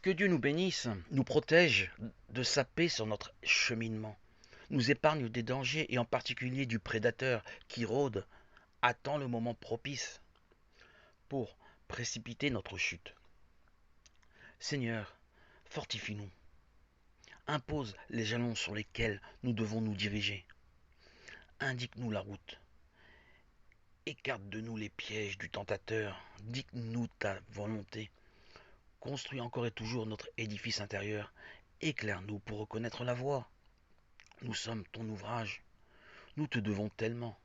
Que Dieu nous bénisse, nous protège de sa paix sur notre cheminement, nous épargne des dangers et en particulier du prédateur qui rôde, attend le moment propice pour précipiter notre chute. Seigneur, fortifie-nous, impose les jalons sur lesquels nous devons nous diriger, indique-nous la route, écarte de nous les pièges du tentateur, dicte-nous ta volonté, construis encore et toujours notre édifice intérieur, éclaire-nous pour reconnaître la voie. Nous sommes ton ouvrage, nous te devons tellement.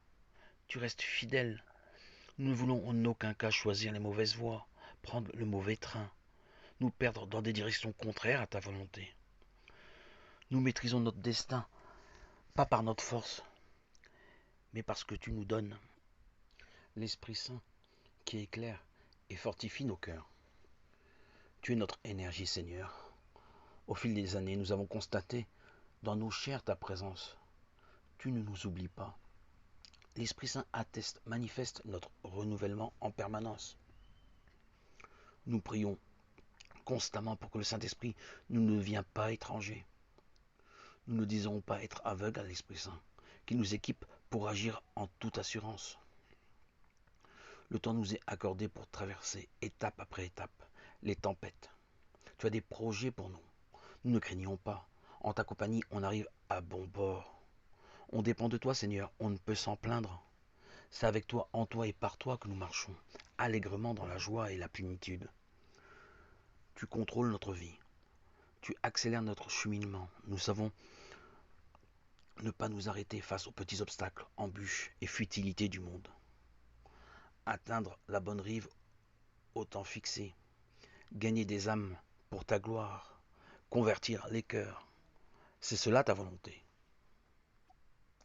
Tu restes fidèle. Nous ne voulons en aucun cas choisir les mauvaises voies, prendre le mauvais train, nous perdre dans des directions contraires à ta volonté. Nous maîtrisons notre destin, pas par notre force, mais parce que tu nous donnes l'Esprit Saint qui éclaire et fortifie nos cœurs. Tu es notre énergie, Seigneur. Au fil des années, nous avons constaté dans nos chairs ta présence. Tu ne nous oublies pas. L'Esprit Saint atteste, manifeste notre renouvellement en permanence. Nous prions constamment pour que le Saint-Esprit ne nous devienne pas étranger. Nous ne désirons pas être aveugles à l'Esprit Saint, qui nous équipe pour agir en toute assurance. Le temps nous est accordé pour traverser, étape après étape, les tempêtes. Tu as des projets pour nous. Nous ne craignons pas. En ta compagnie, on arrive à bon port. On dépend de toi, Seigneur. On ne peut s'en plaindre. C'est avec toi, en toi et par toi que nous marchons, allègrement dans la joie et la plénitude. Tu contrôles notre vie. Tu accélères notre cheminement. Nous savons ne pas nous arrêter face aux petits obstacles, embûches et futilités du monde. Atteindre la bonne rive au temps fixé. Gagner des âmes pour ta gloire. Convertir les cœurs. C'est cela ta volonté.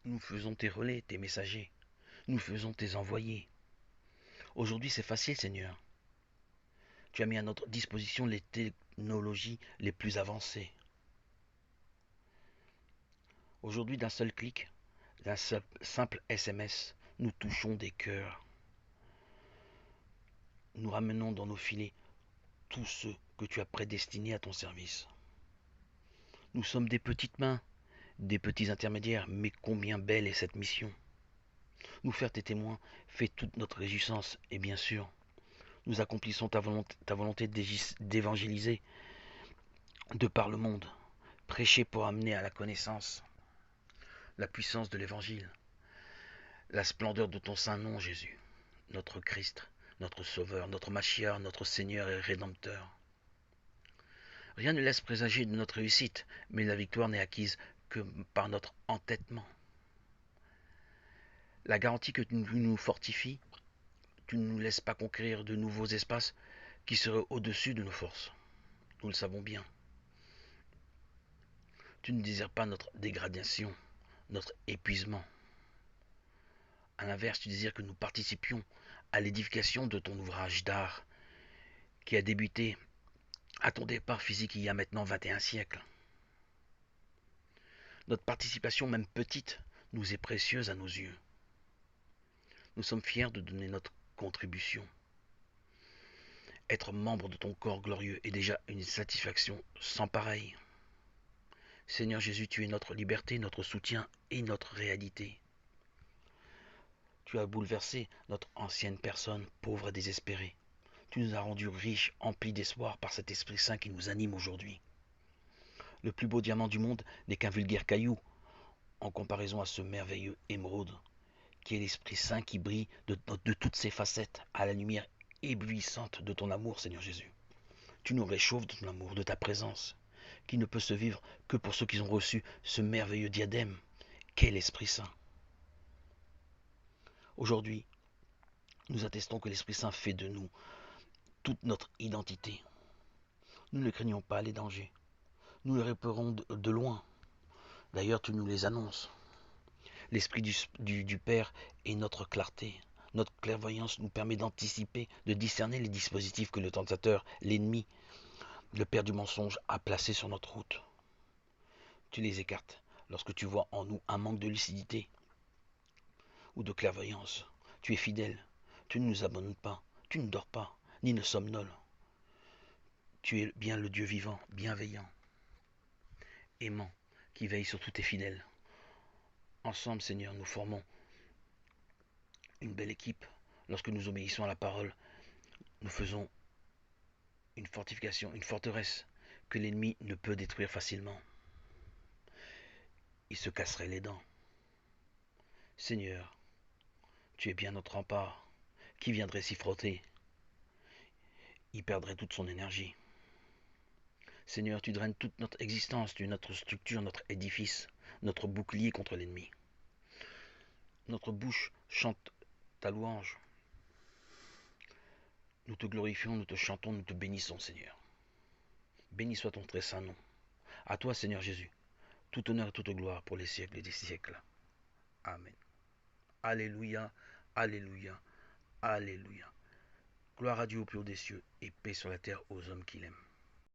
Nous faisons tes relais, tes messagers. Nous faisons tes envoyés. Aujourd'hui, c'est facile, Seigneur. Tu as mis à notre disposition les technologies les plus avancées. Aujourd'hui, d'un seul clic, d'un simple SMS, nous touchons des cœurs. Nous ramenons dans nos filets tous ceux que tu as prédestinés à ton service. Nous sommes des petites mains, des petits intermédiaires, mais combien belle est cette mission. Nous faire tes témoins fait toute notre réjouissance, et bien sûr, nous accomplissons ta volonté d'évangéliser de par le monde, prêcher pour amener à la connaissance la puissance de l'évangile, la splendeur de ton saint nom, Jésus, notre Christ, notre Sauveur, notre Machiar, notre Seigneur et Rédempteur. Rien ne laisse présager de notre réussite, mais la victoire n'est acquise que par notre entêtement. La garantie que tu nous fortifies, tu ne nous laisses pas conquérir de nouveaux espaces qui seraient au-dessus de nos forces. Nous le savons bien. Tu ne désires pas notre dégradation, notre épuisement. À l'inverse, tu désires que nous participions à l'édification de ton ouvrage d'art qui a débuté à ton départ physique il y a maintenant 21 siècles. Notre participation, même petite, nous est précieuse à nos yeux. Nous sommes fiers de donner notre contribution. Être membre de ton corps glorieux est déjà une satisfaction sans pareille. Seigneur Jésus, tu es notre liberté, notre soutien et notre réalité. Tu as bouleversé notre ancienne personne, pauvre et désespérée. Tu nous as rendus riches, emplis d'espoir par cet Esprit Saint qui nous anime aujourd'hui. Le plus beau diamant du monde n'est qu'un vulgaire caillou en comparaison à ce merveilleux émeraude qui est l'Esprit Saint qui brille de toutes ses facettes à la lumière éblouissante de ton amour, Seigneur Jésus. Tu nous réchauffes de ton amour, de ta présence, qui ne peut se vivre que pour ceux qui ont reçu ce merveilleux diadème qu'est l'Esprit Saint. Aujourd'hui, nous attestons que l'Esprit Saint fait de nous toute notre identité. Nous ne craignons pas les dangers. Nous les repérons de loin. D'ailleurs, tu nous les annonces. L'Esprit du Père est notre clarté. Notre clairvoyance nous permet d'anticiper, de discerner les dispositifs que le tentateur, l'ennemi, le Père du mensonge a placés sur notre route. Tu les écartes lorsque tu vois en nous un manque de lucidité ou de clairvoyance. Tu es fidèle. Tu ne nous abandonnes pas. Tu ne dors pas, ni ne somnoles. Tu es bien le Dieu vivant, bienveillant, aimant, qui veille sur tous tes fidèles. Ensemble, Seigneur, nous formons une belle équipe. Lorsque nous obéissons à la parole, nous faisons une fortification, une forteresse que l'ennemi ne peut détruire facilement. Il se casserait les dents. Seigneur, tu es bien notre rempart. Qui viendrait s'y frotter? Il perdrait toute son énergie. Seigneur, tu draines toute notre existence, tu es notre structure, notre édifice, notre bouclier contre l'ennemi. Notre bouche chante ta louange. Nous te glorifions, nous te chantons, nous te bénissons, Seigneur. Béni soit ton très saint nom. À toi, Seigneur Jésus, tout honneur et toute gloire pour les siècles des siècles. Amen. Alléluia, alléluia, alléluia. Gloire à Dieu au plus haut des cieux et paix sur la terre aux hommes qu'il aime.